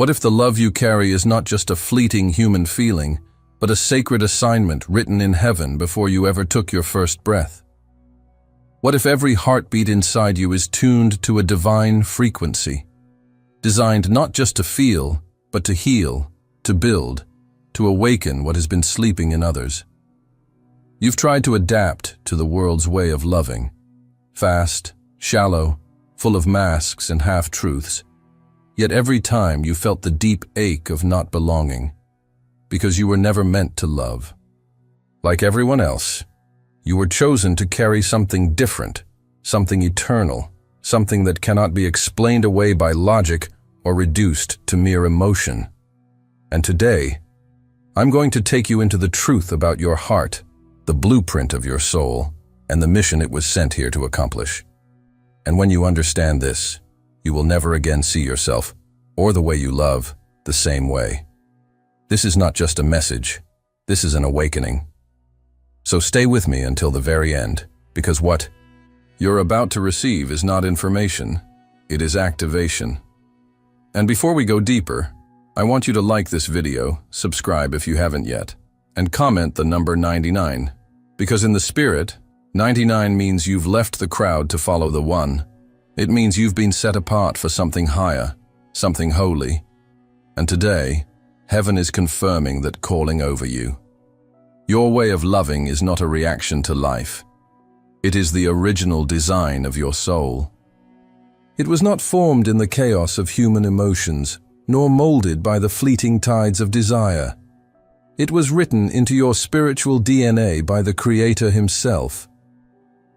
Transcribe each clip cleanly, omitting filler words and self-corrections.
What if the love you carry is not just a fleeting human feeling, but a sacred assignment written in heaven before you ever took your first breath? What if every heartbeat inside you is tuned to a divine frequency, designed not just to feel, but to heal, to build, to awaken what has been sleeping in others? You've tried to adapt to the world's way of loving, fast, shallow, full of masks and half-truths, yet every time you felt the deep ache of not belonging, because you were never meant to love. Like everyone else, you were chosen to carry something different, something eternal, something that cannot be explained away by logic or reduced to mere emotion. And today, I'm going to take you into the truth about your heart, the blueprint of your soul, and the mission it was sent here to accomplish. And when you understand this, you will never again see yourself, or the way you love, the same way. This is not just a message, this is an awakening. So stay with me until the very end, because what you're about to receive is not information, it is activation. And before we go deeper, I want you to like this video, subscribe if you haven't yet, and comment the number 99, because in the spirit, 99 means you've left the crowd to follow the one. It means you've been set apart for something higher, something holy. And today, heaven is confirming that calling over you. Your way of loving is not a reaction to life. It is the original design of your soul. It was not formed in the chaos of human emotions, nor molded by the fleeting tides of desire. It was written into your spiritual DNA by the Creator Himself.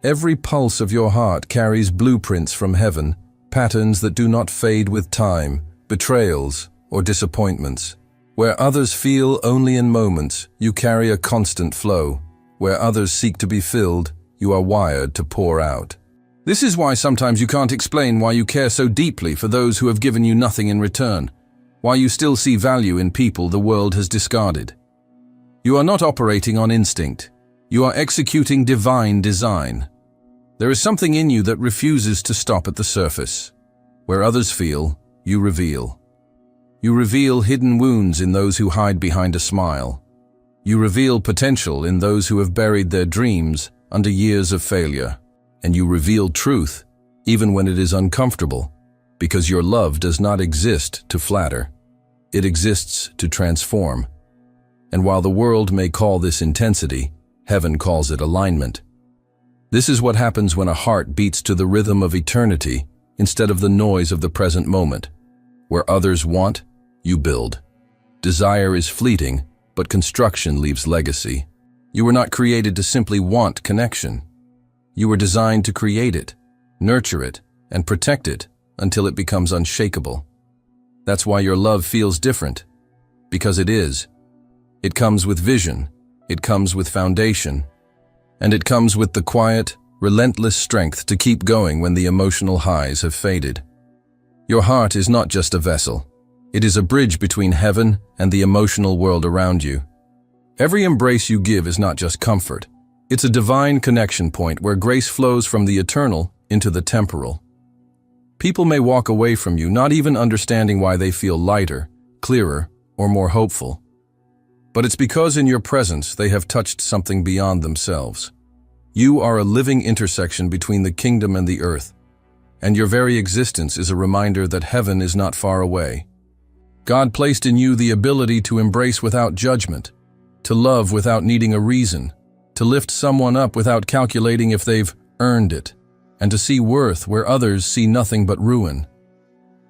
Every pulse of your heart carries blueprints from heaven, patterns that do not fade with time, betrayals, or disappointments. Where others feel only in moments, you carry a constant flow. Where others seek to be filled, you are wired to pour out. This is why sometimes you can't explain why you care so deeply for those who have given you nothing in return, why you still see value in people the world has discarded. You are not operating on instinct. You are executing divine design. There is something in you that refuses to stop at the surface. Where others feel, you reveal. You reveal hidden wounds in those who hide behind a smile. You reveal potential in those who have buried their dreams under years of failure. And you reveal truth, even when it is uncomfortable, because your love does not exist to flatter. It exists to transform. And while the world may call this intensity, heaven calls it alignment. This is what happens when a heart beats to the rhythm of eternity instead of the noise of the present moment. Where others want, you build. Desire is fleeting, but construction leaves legacy. You were not created to simply want connection. You were designed to create it, nurture it, and protect it until it becomes unshakable. That's why your love feels different, because it is. It comes with vision, it comes with foundation, and it comes with the quiet, relentless strength to keep going when the emotional highs have faded. Your heart is not just a vessel. It is a bridge between heaven and the emotional world around you. Every embrace you give is not just comfort. It's a divine connection point where grace flows from the eternal into the temporal. People may walk away from you not even understanding why they feel lighter, clearer, or more hopeful. But it's because in your presence they have touched something beyond themselves. You are a living intersection between the kingdom and the earth, and your very existence is a reminder that heaven is not far away. God placed in you the ability to embrace without judgment, to love without needing a reason, to lift someone up without calculating if they've earned it, and to see worth where others see nothing but ruin.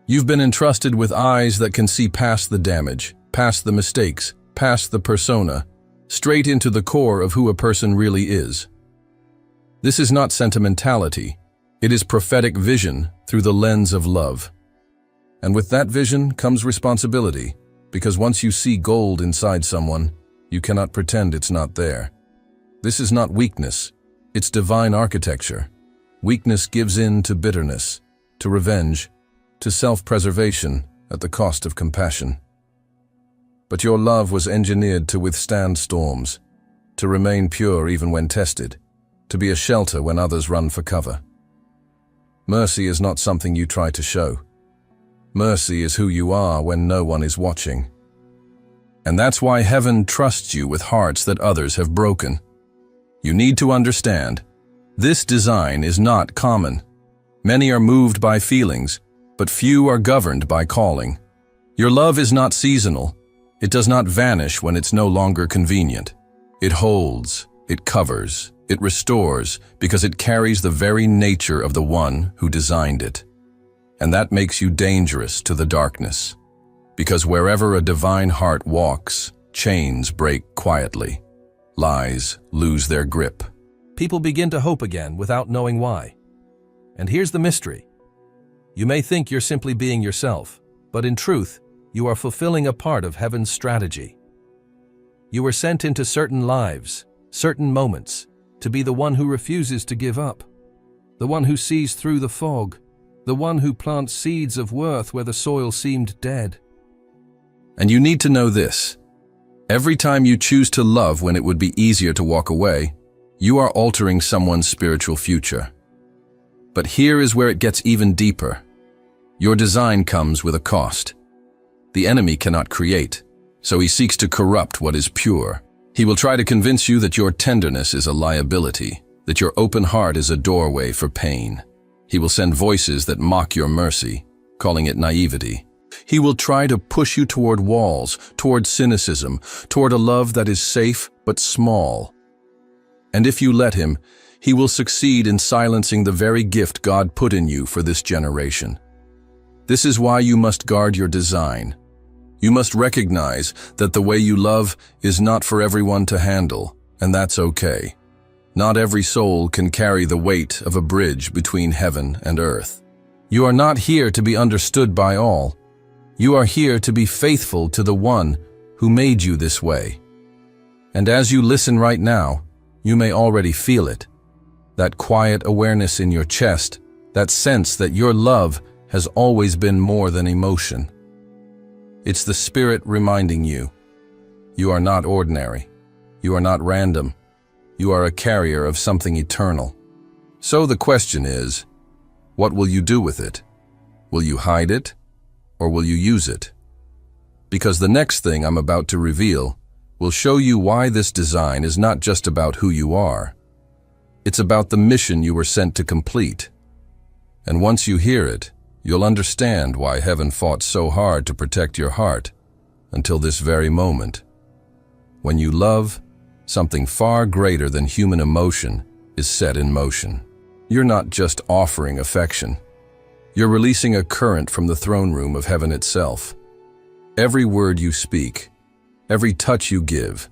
You've been entrusted with eyes that can see past the damage, past the mistakes, past the persona, straight into the core of who a person really is. This is not sentimentality. It is prophetic vision through the lens of love. And with that vision comes responsibility, because once you see gold inside someone, you cannot pretend it's not there. This is not weakness, it's divine architecture. Weakness gives in to bitterness, to revenge, to self-preservation at the cost of compassion. But your love was engineered to withstand storms, to remain pure even when tested, to be a shelter when others run for cover. Mercy is not something you try to show. Mercy is who you are when no one is watching. And that's why heaven trusts you with hearts that others have broken. You need to understand, this design is not common. Many are moved by feelings, but few are governed by calling. Your love is not seasonal. It does not vanish when it's no longer convenient. It holds, it covers, it restores, because it carries the very nature of the one who designed it. And that makes you dangerous to the darkness. Because wherever a divine heart walks, chains break quietly. Lies lose their grip. People begin to hope again without knowing why. And here's the mystery. You may think you're simply being yourself, but in truth, you are fulfilling a part of heaven's strategy. You were sent into certain lives, certain moments, to be the one who refuses to give up, the one who sees through the fog, the one who plants seeds of worth where the soil seemed dead. And you need to know this. Every time you choose to love when it would be easier to walk away, you are altering someone's spiritual future. But here is where it gets even deeper. Your design comes with a cost. The enemy cannot create, so he seeks to corrupt what is pure. He will try to convince you that your tenderness is a liability, that your open heart is a doorway for pain. He will send voices that mock your mercy, calling it naivety. He will try to push you toward walls, toward cynicism, toward a love that is safe but small. And if you let him, he will succeed in silencing the very gift God put in you for this generation. This is why you must guard your design. You must recognize that the way you love is not for everyone to handle, and that's okay. Not every soul can carry the weight of a bridge between heaven and earth. You are not here to be understood by all. You are here to be faithful to the one who made you this way. And as you listen right now, you may already feel it. That quiet awareness in your chest, that sense that your love has always been more than emotion. It's the Spirit reminding you, you are not ordinary. You are not random. You are a carrier of something eternal. So the question is, what will you do with it? Will you hide it, or will you use it? Because the next thing I'm about to reveal will show you why this design is not just about who you are. It's about the mission you were sent to complete. And once you hear it, you'll understand why heaven fought so hard to protect your heart until this very moment. When you love, something far greater than human emotion is set in motion. You're not just offering affection. You're releasing a current from the throne room of heaven itself. Every word you speak, every touch you give,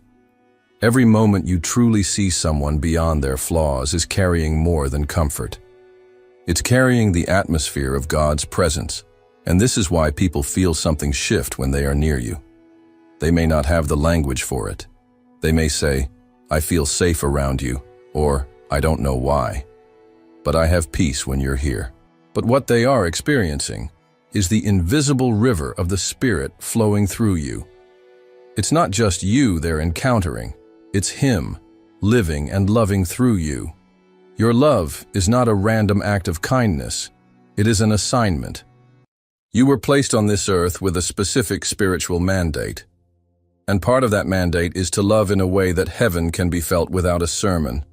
every moment you truly see someone beyond their flaws is carrying more than comfort. It's carrying the atmosphere of God's presence, and this is why people feel something shift when they are near you. They may not have the language for it. They may say, "I feel safe around you," or "I don't know why, but I have peace when you're here." But what they are experiencing is the invisible river of the Spirit flowing through you. It's not just you they're encountering, it's Him living and loving through you. Your love is not a random act of kindness, it is an assignment. You were placed on this earth with a specific spiritual mandate. And part of that mandate is to love in a way that heaven can be felt without a sermon,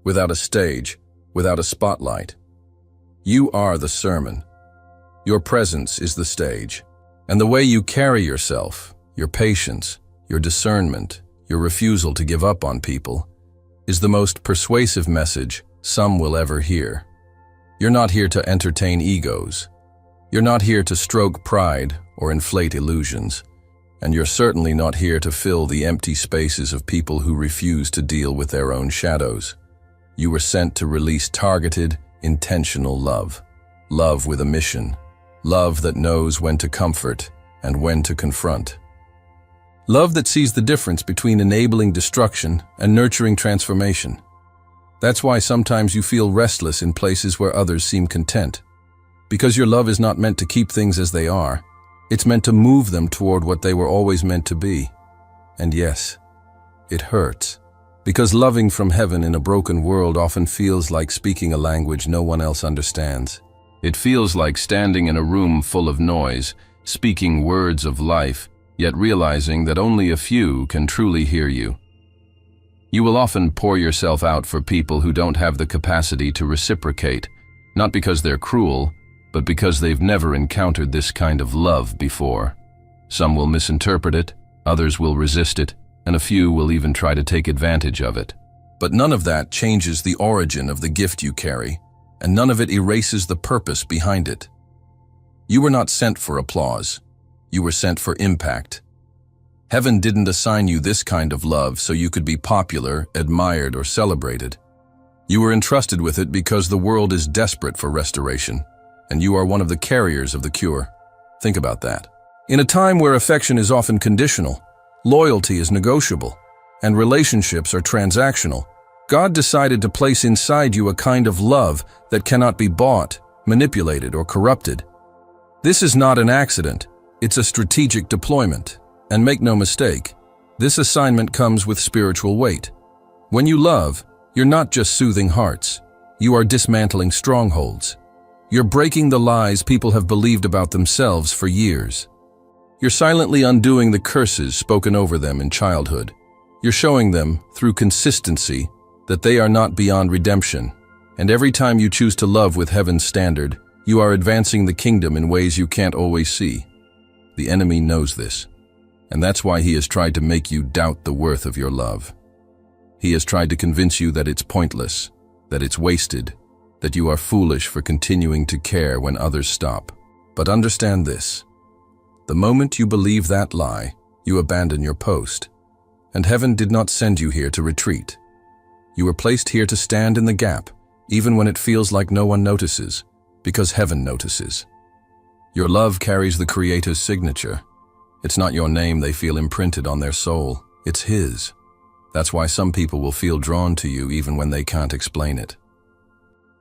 without a stage, without a spotlight. You are the sermon. Your presence is the stage. And the way you carry yourself, your patience, your discernment, your refusal to give up on people, is the most persuasive message some will ever hear. You're not here to entertain egos. You're not here to stroke pride or inflate illusions. And you're certainly not here to fill the empty spaces of people who refuse to deal with their own shadows. You were sent to release targeted, intentional love. Love with a mission. Love that knows when to comfort and when to confront. Love that sees the difference between enabling destruction and nurturing transformation. That's why sometimes you feel restless in places where others seem content. Because your love is not meant to keep things as they are. It's meant to move them toward what they were always meant to be. And yes, it hurts. Because loving from heaven in a broken world often feels like speaking a language no one else understands. It feels like standing in a room full of noise, speaking words of life, yet realizing that only a few can truly hear you. You will often pour yourself out for people who don't have the capacity to reciprocate, not because they're cruel, but because they've never encountered this kind of love before. Some will misinterpret it, others will resist it, and a few will even try to take advantage of it. But none of that changes the origin of the gift you carry, and none of it erases the purpose behind it. You were not sent for applause. You were sent for impact. Heaven didn't assign you this kind of love so you could be popular, admired, or celebrated. You were entrusted with it because the world is desperate for restoration, and you are one of the carriers of the cure. Think about that. In a time where affection is often conditional, loyalty is negotiable, and relationships are transactional, God decided to place inside you a kind of love that cannot be bought, manipulated, or corrupted. This is not an accident. It's a strategic deployment. And make no mistake, this assignment comes with spiritual weight. When you love, you're not just soothing hearts. You are dismantling strongholds. You're breaking the lies people have believed about themselves for years. You're silently undoing the curses spoken over them in childhood. You're showing them, through consistency, that they are not beyond redemption. And every time you choose to love with heaven's standard, you are advancing the kingdom in ways you can't always see. The enemy knows this. And that's why he has tried to make you doubt the worth of your love. He has tried to convince you that it's pointless, that it's wasted, that you are foolish for continuing to care when others stop. But understand this. The moment you believe that lie, you abandon your post. And heaven did not send you here to retreat. You were placed here to stand in the gap, even when it feels like no one notices, because heaven notices. Your love carries the Creator's signature. It's not your name they feel imprinted on their soul, it's His. That's why some people will feel drawn to you even when they can't explain it.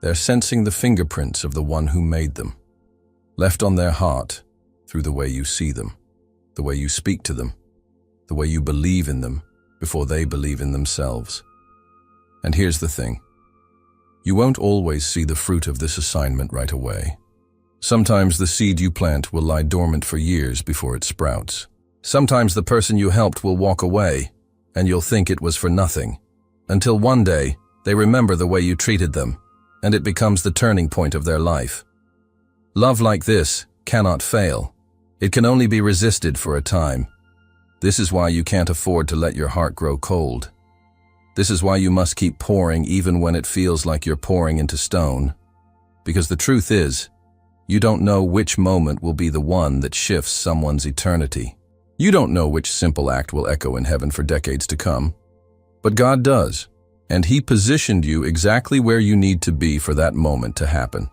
They're sensing the fingerprints of the one who made them, left on their heart through the way you see them, the way you speak to them, the way you believe in them before they believe in themselves. And here's the thing. You won't always see the fruit of this assignment right away. Sometimes the seed you plant will lie dormant for years before it sprouts. Sometimes the person you helped will walk away, and you'll think it was for nothing, until one day they remember the way you treated them, and it becomes the turning point of their life. Love like this cannot fail. It can only be resisted for a time. This is why you can't afford to let your heart grow cold. This is why you must keep pouring even when it feels like you're pouring into stone. Because the truth is, you don't know which moment will be the one that shifts someone's eternity. You don't know which simple act will echo in heaven for decades to come. But God does, and He positioned you exactly where you need to be for that moment to happen.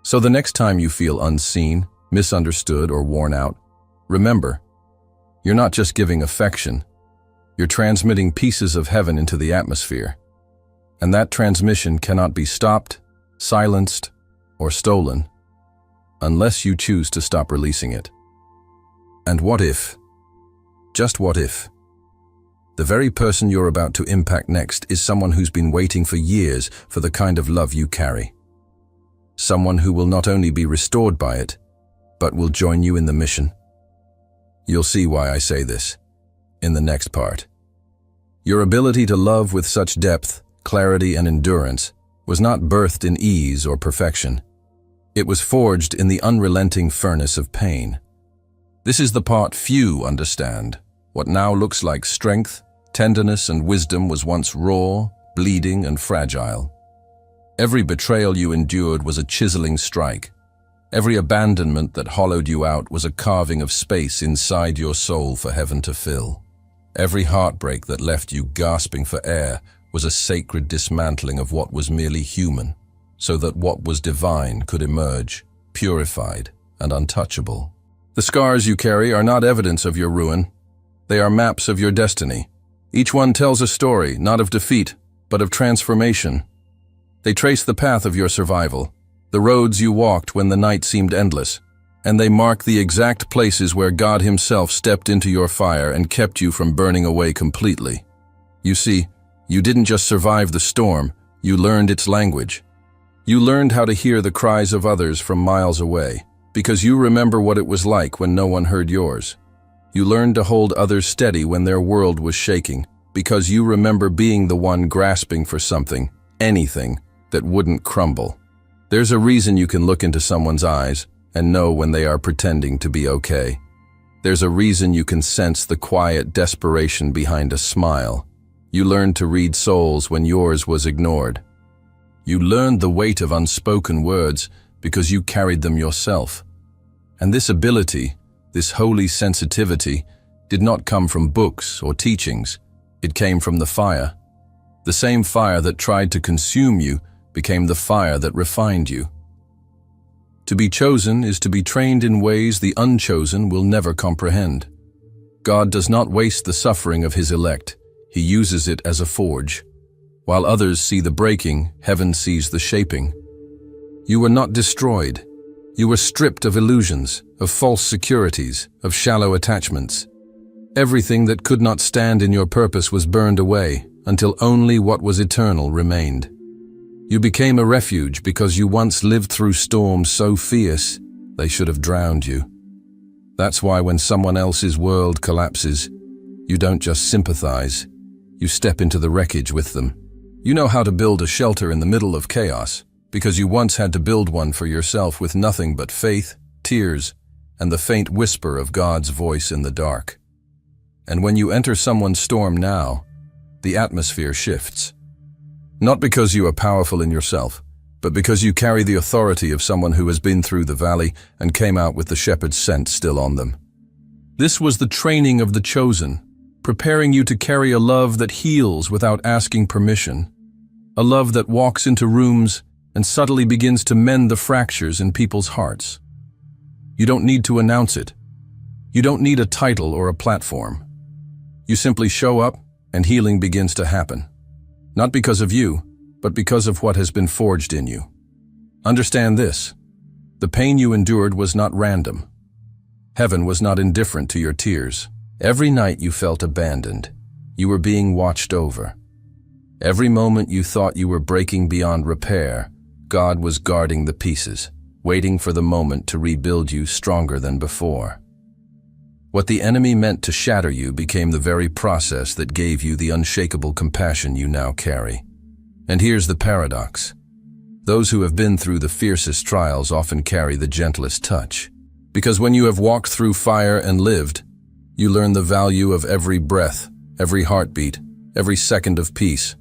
So the next time you feel unseen, misunderstood, or worn out, remember, you're not just giving affection, you're transmitting pieces of heaven into the atmosphere. And that transmission cannot be stopped, silenced, or stolen, unless you choose to stop releasing it. And what if, just what if, the very person you're about to impact next is someone who's been waiting for years for the kind of love you carry? Someone who will not only be restored by it, but will join you in the mission. You'll see why I say this in the next part. Your ability to love with such depth, clarity, and endurance was not birthed in ease or perfection. It was forged in the unrelenting furnace of pain. This is the part few understand. What now looks like strength, tenderness, and wisdom was once raw, bleeding, and fragile. Every betrayal you endured was a chiseling strike. Every abandonment that hollowed you out was a carving of space inside your soul for heaven to fill. Every heartbreak that left you gasping for air was a sacred dismantling of what was merely human, so that what was divine could emerge, purified and untouchable. The scars you carry are not evidence of your ruin. They are maps of your destiny. Each one tells a story, not of defeat, but of transformation. They trace the path of your survival, the roads you walked when the night seemed endless, and they mark the exact places where God Himself stepped into your fire and kept you from burning away completely. You see, you didn't just survive the storm, you learned its language. You learned how to hear the cries of others from miles away, because you remember what it was like when no one heard yours. You learned to hold others steady when their world was shaking, because you remember being the one grasping for something, anything, that wouldn't crumble. There's a reason you can look into someone's eyes and know when they are pretending to be okay. There's a reason you can sense the quiet desperation behind a smile. You learned to read souls when yours was ignored. You learned the weight of unspoken words because you carried them yourself. And this ability, this holy sensitivity, did not come from books or teachings. It came from the fire. The same fire that tried to consume you became the fire that refined you. To be chosen is to be trained in ways the unchosen will never comprehend. God does not waste the suffering of his elect. He uses it as a forge. While others see the breaking, heaven sees the shaping. You were not destroyed. You were stripped of illusions, of false securities, of shallow attachments. Everything that could not stand in your purpose was burned away until only what was eternal remained. You became a refuge because you once lived through storms so fierce they should have drowned you. That's why when someone else's world collapses, you don't just sympathize, you step into the wreckage with them. You know how to build a shelter in the middle of chaos because you once had to build one for yourself with nothing but faith, tears, and the faint whisper of God's voice in the dark. And when you enter someone's storm now, the atmosphere shifts. Not because you are powerful in yourself, but because you carry the authority of someone who has been through the valley and came out with the shepherd's scent still on them. This was the training of the chosen, preparing you to carry a love that heals without asking permission, a love that walks into rooms and subtly begins to mend the fractures in people's hearts. You don't need to announce it. You don't need a title or a platform. You simply show up and healing begins to happen. Not because of you, but because of what has been forged in you. Understand this. The pain you endured was not random. Heaven was not indifferent to your tears. Every night you felt abandoned. You were being watched over. Every moment you thought you were breaking beyond repair, God was guarding the pieces, waiting for the moment to rebuild you stronger than before. What the enemy meant to shatter you became the very process that gave you the unshakable compassion you now carry. And here's the paradox. Those who have been through the fiercest trials often carry the gentlest touch. Because when you have walked through fire and lived, you learn the value of every breath, every heartbeat, every second of peace.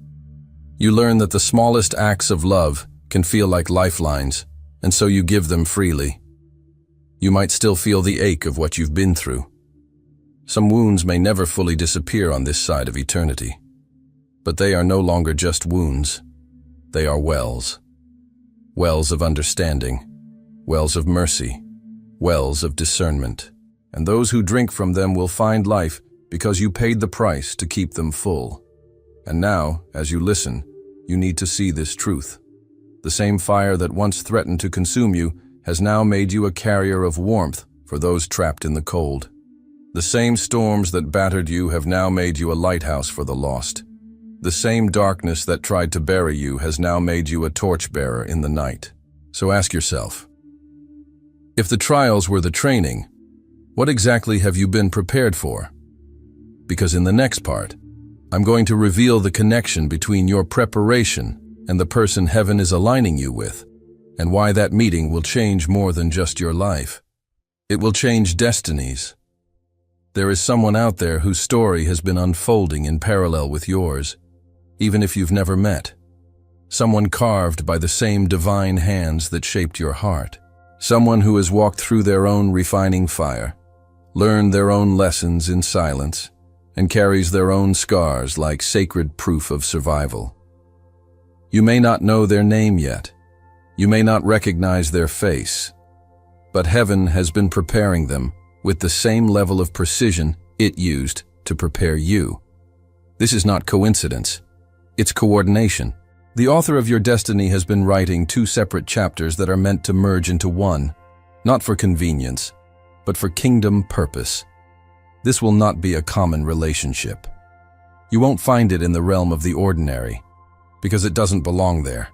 You learn that the smallest acts of love can feel like lifelines, and so you give them freely. You might still feel the ache of what you've been through. Some wounds may never fully disappear on this side of eternity, but they are no longer just wounds. They are wells. Wells of understanding, wells of mercy, wells of discernment. And those who drink from them will find life because you paid the price to keep them full. And now, as you listen, you need to see this truth. The same fire that once threatened to consume you has now made you a carrier of warmth for those trapped in the cold. The same storms that battered you have now made you a lighthouse for the lost. The same darkness that tried to bury you has now made you a torchbearer in the night. So ask yourself, if the trials were the training, what exactly have you been prepared for? Because in the next part, I'm going to reveal the connection between your preparation and the person heaven is aligning you with, and why that meeting will change more than just your life. It will change destinies. There is someone out there whose story has been unfolding in parallel with yours, even if you've never met. Someone carved by the same divine hands that shaped your heart. Someone who has walked through their own refining fire, learned their own lessons in silence, and carries their own scars like sacred proof of survival. You may not know their name yet. You may not recognize their face, but heaven has been preparing them with the same level of precision it used to prepare you. This is not coincidence. It's coordination. The author of your destiny has been writing two separate chapters that are meant to merge into one, not for convenience, but for kingdom purpose. This will not be a common relationship. You won't find it in the realm of the ordinary, because it doesn't belong there.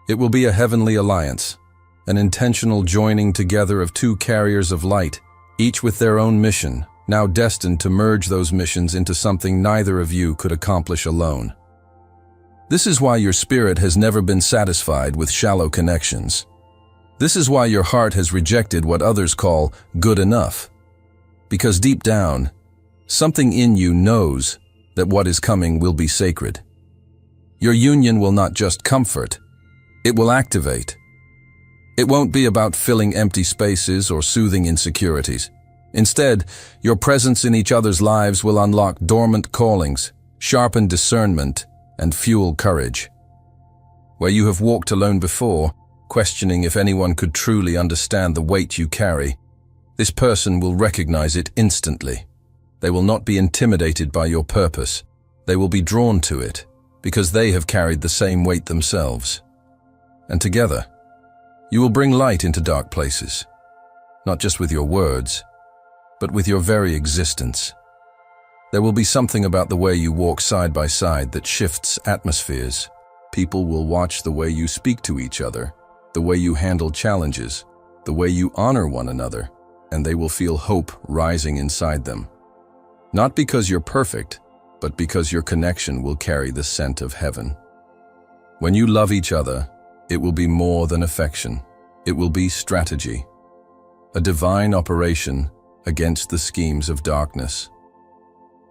It will be a heavenly alliance, an intentional joining together of two carriers of light, each with their own mission, now destined to merge those missions into something neither of you could accomplish alone. This is why your spirit has never been satisfied with shallow connections. This is why your heart has rejected what others call good enough. Because deep down, something in you knows that what is coming will be sacred. Your union will not just comfort, it will activate. It won't be about filling empty spaces or soothing insecurities. Instead, your presence in each other's lives will unlock dormant callings, sharpen discernment, and fuel courage. Where you have walked alone before, questioning if anyone could truly understand the weight you carry, this person will recognize it instantly. They will not be intimidated by your purpose. They will be drawn to it, because they have carried the same weight themselves. And together, you will bring light into dark places, not just with your words, but with your very existence. There will be something about the way you walk side by side that shifts atmospheres. People will watch the way you speak to each other, the way you handle challenges, the way you honor one another, and they will feel hope rising inside them. Not because you're perfect, but because your connection will carry the scent of heaven. When you love each other, it will be more than affection. It will be strategy, a divine operation against the schemes of darkness.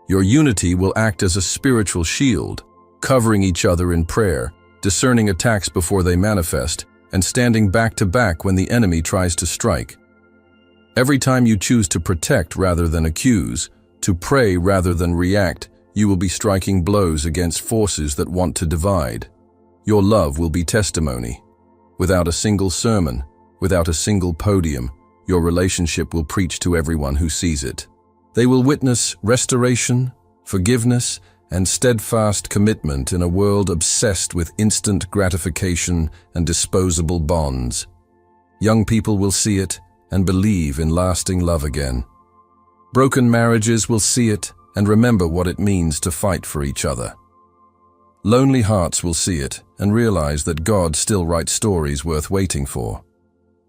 Your unity will act as a spiritual shield, covering each other in prayer, discerning attacks before they manifest, and standing back to back when the enemy tries to strike. Every time you choose to protect rather than accuse, to pray rather than react, you will be striking blows against forces that want to divide. Your love will be testimony. Without a single sermon, without a single podium, your relationship will preach to everyone who sees it. They will witness restoration, forgiveness, and steadfast commitment in a world obsessed with instant gratification and disposable bonds. Young people will see it and believe in lasting love again. Broken marriages will see it and remember what it means to fight for each other. Lonely hearts will see it and realize that God still writes stories worth waiting for.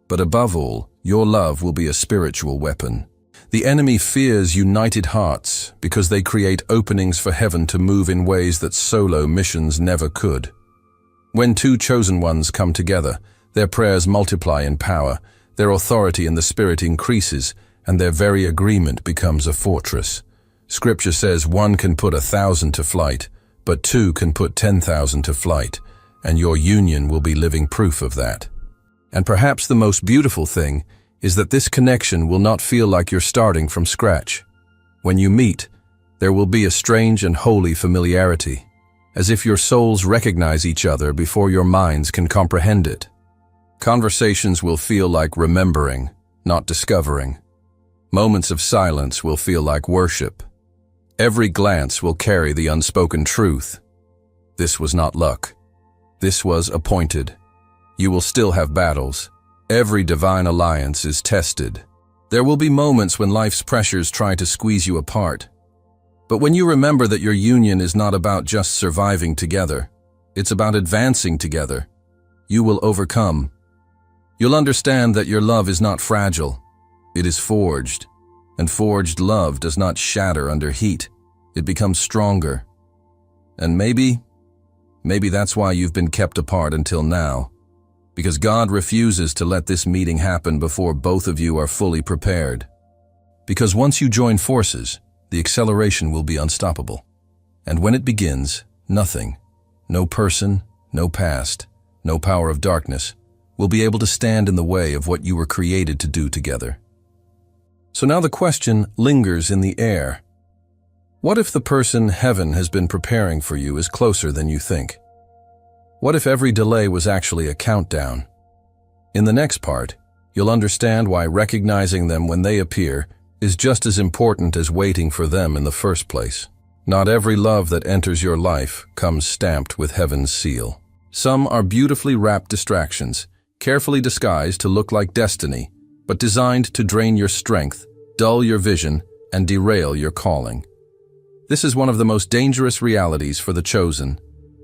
But above all, your love will be a spiritual weapon. The enemy fears united hearts because they create openings for heaven to move in ways that solo missions never could. When two chosen ones come together, their prayers multiply in power, their authority in the Spirit increases, and their very agreement becomes a fortress. Scripture says 1 can put 1,000 to flight, but 2 can put 10,000 to flight, and your union will be living proof of that. And perhaps the most beautiful thing is that this connection will not feel like you're starting from scratch. When you meet, there will be a strange and holy familiarity, as if your souls recognize each other before your minds can comprehend it. Conversations will feel like remembering, not discovering. Moments of silence will feel like worship. Every glance will carry the unspoken truth. This was not luck. This was appointed. You will still have battles. Every divine alliance is tested. There will be moments when life's pressures try to squeeze you apart. But when you remember that your union is not about just surviving together, it's about advancing together, you will overcome. You'll understand that your love is not fragile. It is forged. And forged love does not shatter under heat. It becomes stronger. And maybe that's why you've been kept apart until now. Because God refuses to let this meeting happen before both of you are fully prepared. Because once you join forces, the acceleration will be unstoppable. And when it begins, nothing, no person, no past, no power of darkness, will be able to stand in the way of what you were created to do together. So now the question lingers in the air. What if the person heaven has been preparing for you is closer than you think? What if every delay was actually a countdown? In the next part, you'll understand why recognizing them when they appear is just as important as waiting for them in the first place. Not every love that enters your life comes stamped with heaven's seal. Some are beautifully wrapped distractions, carefully disguised to look like destiny, but designed to drain your strength, dull your vision, and derail your calling. This is one of the most dangerous realities for the chosen,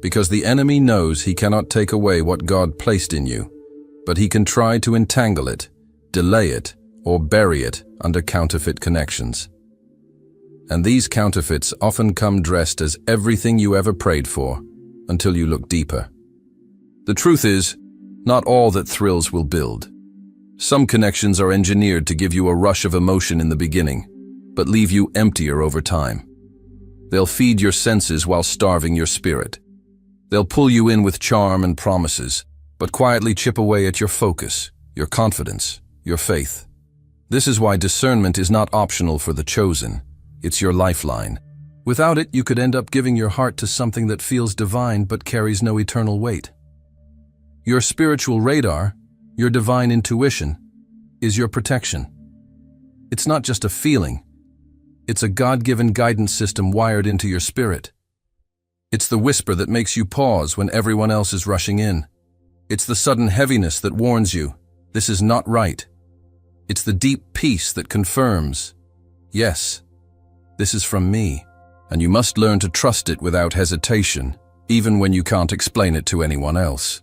because the enemy knows he cannot take away what God placed in you, but he can try to entangle it, delay it, or bury it under counterfeit connections. And these counterfeits often come dressed as everything you ever prayed for, until you look deeper. The truth is, not all that thrills will build. Some connections are engineered to give you a rush of emotion in the beginning, but leave you emptier over time. They'll feed your senses while starving your spirit. They'll pull you in with charm and promises, but quietly chip away at your focus, your confidence, your faith. This is why discernment is not optional for the chosen. It's your lifeline. Without it, you could end up giving your heart to something that feels divine but carries no eternal weight. Your spiritual radar, your divine intuition, is your protection. It's not just a feeling. It's a God-given guidance system wired into your spirit. It's the whisper that makes you pause when everyone else is rushing in. It's the sudden heaviness that warns you, this is not right. It's the deep peace that confirms, yes, this is from me, and you must learn to trust it without hesitation, even when you can't explain it to anyone else.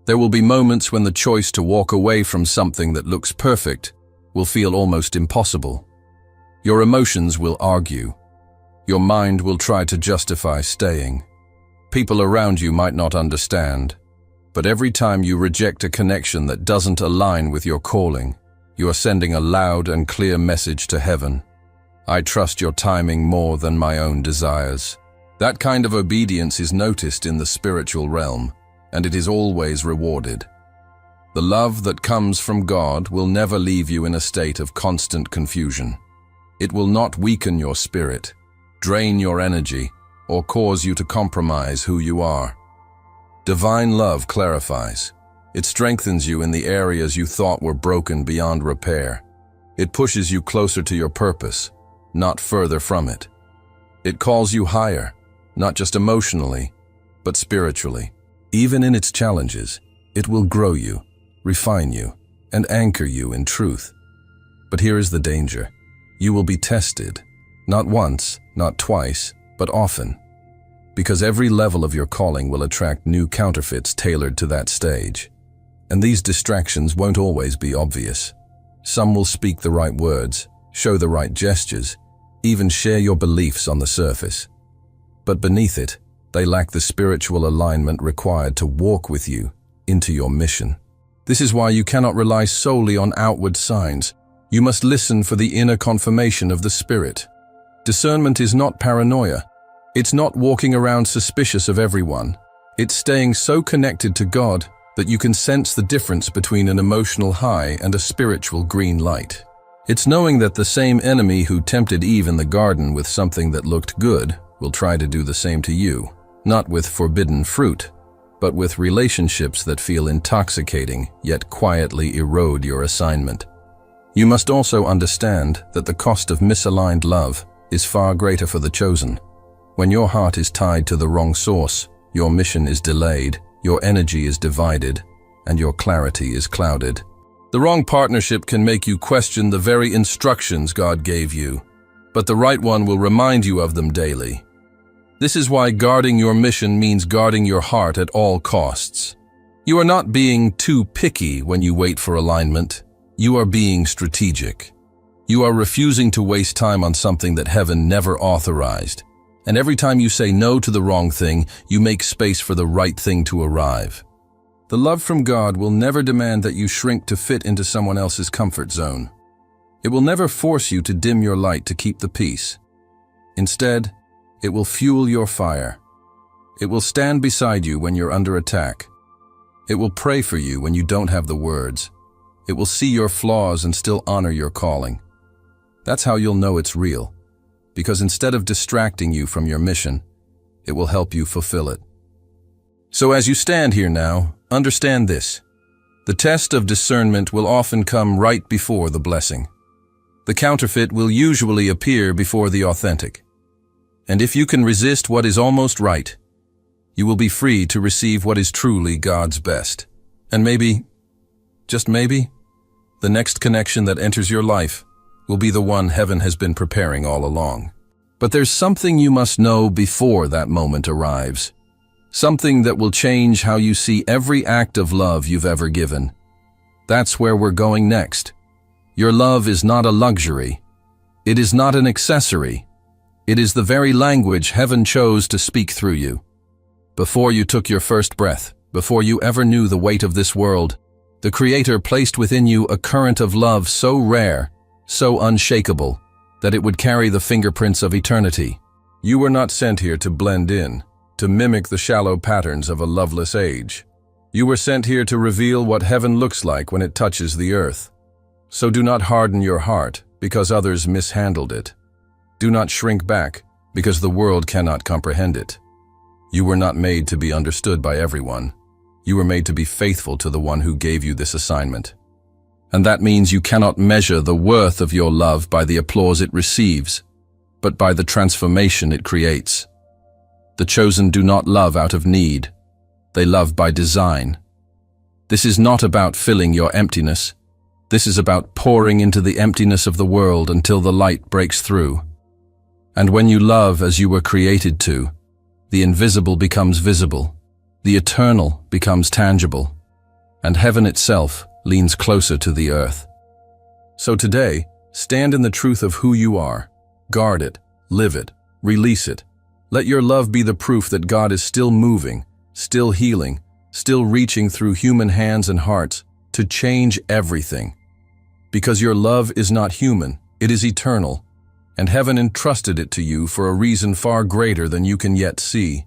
There will be moments when the choice to walk away from something that looks perfect will feel almost impossible. Your emotions will argue. Your mind will try to justify staying. People around you might not understand, but every time you reject a connection that doesn't align with your calling, you are sending a loud and clear message to heaven. I trust your timing more than my own desires. That kind of obedience is noticed in the spiritual realm, and it is always rewarded. The love that comes from God will never leave you in a state of constant confusion. It will not weaken your spirit, drain your energy, or cause you to compromise who you are. Divine love clarifies. It strengthens you in the areas you thought were broken beyond repair. It pushes you closer to your purpose, not further from it. It calls you higher, not just emotionally, but spiritually. Even in its challenges, it will grow you, refine you, and anchor you in truth. But here is the danger. You will be tested, not once, not twice, but often, because every level of your calling will attract new counterfeits tailored to that stage. And these distractions won't always be obvious. Some will speak the right words, show the right gestures, even share your beliefs on the surface. But beneath it, they lack the spiritual alignment required to walk with you into your mission. This is why you cannot rely solely on outward signs. You must listen for the inner confirmation of the Spirit. Discernment is not paranoia. It's not walking around suspicious of everyone. It's staying so connected to God that you can sense the difference between an emotional high and a spiritual green light. It's knowing that the same enemy who tempted Eve in the garden with something that looked good will try to do the same to you. Not with forbidden fruit, but with relationships that feel intoxicating yet quietly erode your assignment. You must also understand that the cost of misaligned love is far greater for the chosen. When your heart is tied to the wrong source, your mission is delayed, your energy is divided, and your clarity is clouded. The wrong partnership can make you question the very instructions God gave you, but the right one will remind you of them daily. This is why guarding your mission means guarding your heart at all costs. You are not being too picky when you wait for alignment. You are being strategic. You are refusing to waste time on something that heaven never authorized. And every time you say no to the wrong thing, you make space for the right thing to arrive. The love from God will never demand that you shrink to fit into someone else's comfort zone. It will never force you to dim your light to keep the peace. Instead, it will fuel your fire. It will stand beside you when you're under attack. It will pray for you when you don't have the words. It will see your flaws and still honor your calling. That's how you'll know it's real, because instead of distracting you from your mission, it will help you fulfill it. So as you stand here now, understand this. The test of discernment will often come right before the blessing. The counterfeit will usually appear before the authentic. And if you can resist what is almost right, you will be free to receive what is truly God's best. And maybe, just maybe, the next connection that enters your life will be the one heaven has been preparing all along. But there's something you must know before that moment arrives. Something that will change how you see every act of love you've ever given. That's where we're going next. Your love is not a luxury. It is not an accessory. It is the very language heaven chose to speak through you. Before you took your first breath, before you ever knew the weight of this world, the Creator placed within you a current of love so rare, so unshakable, that it would carry the fingerprints of eternity. You were not sent here to blend in, to mimic the shallow patterns of a loveless age. You were sent here to reveal what heaven looks like when it touches the earth. So do not harden your heart because others mishandled it. Do not shrink back because the world cannot comprehend it. You were not made to be understood by everyone. You were made to be faithful to the one who gave you this assignment. And that means you cannot measure the worth of your love by the applause it receives, but by the transformation it creates. The chosen do not love out of need. They love by design. This is not about filling your emptiness. This is about pouring into the emptiness of the world until the light breaks through. And when you love as you were created to, the invisible becomes visible, the eternal becomes tangible, and heaven itself leans closer to the earth. So today, stand in the truth of who you are. Guard it, live it, release it. Let your love be the proof that God is still moving, still healing, still reaching through human hands and hearts to change everything. Because your love is not human, it is eternal, and heaven entrusted it to you for a reason far greater than you can yet see.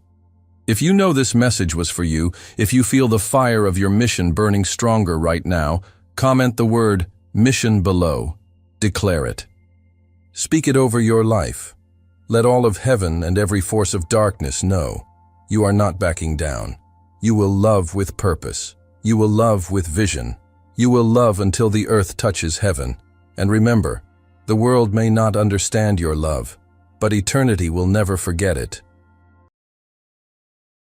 If you know this message was for you, if you feel the fire of your mission burning stronger right now, comment the word mission below. Declare it. Speak it over your life. Let all of heaven and every force of darkness know you are not backing down. You will love with purpose. You will love with vision. You will love until the earth touches heaven. And remember, the world may not understand your love, but eternity will never forget it.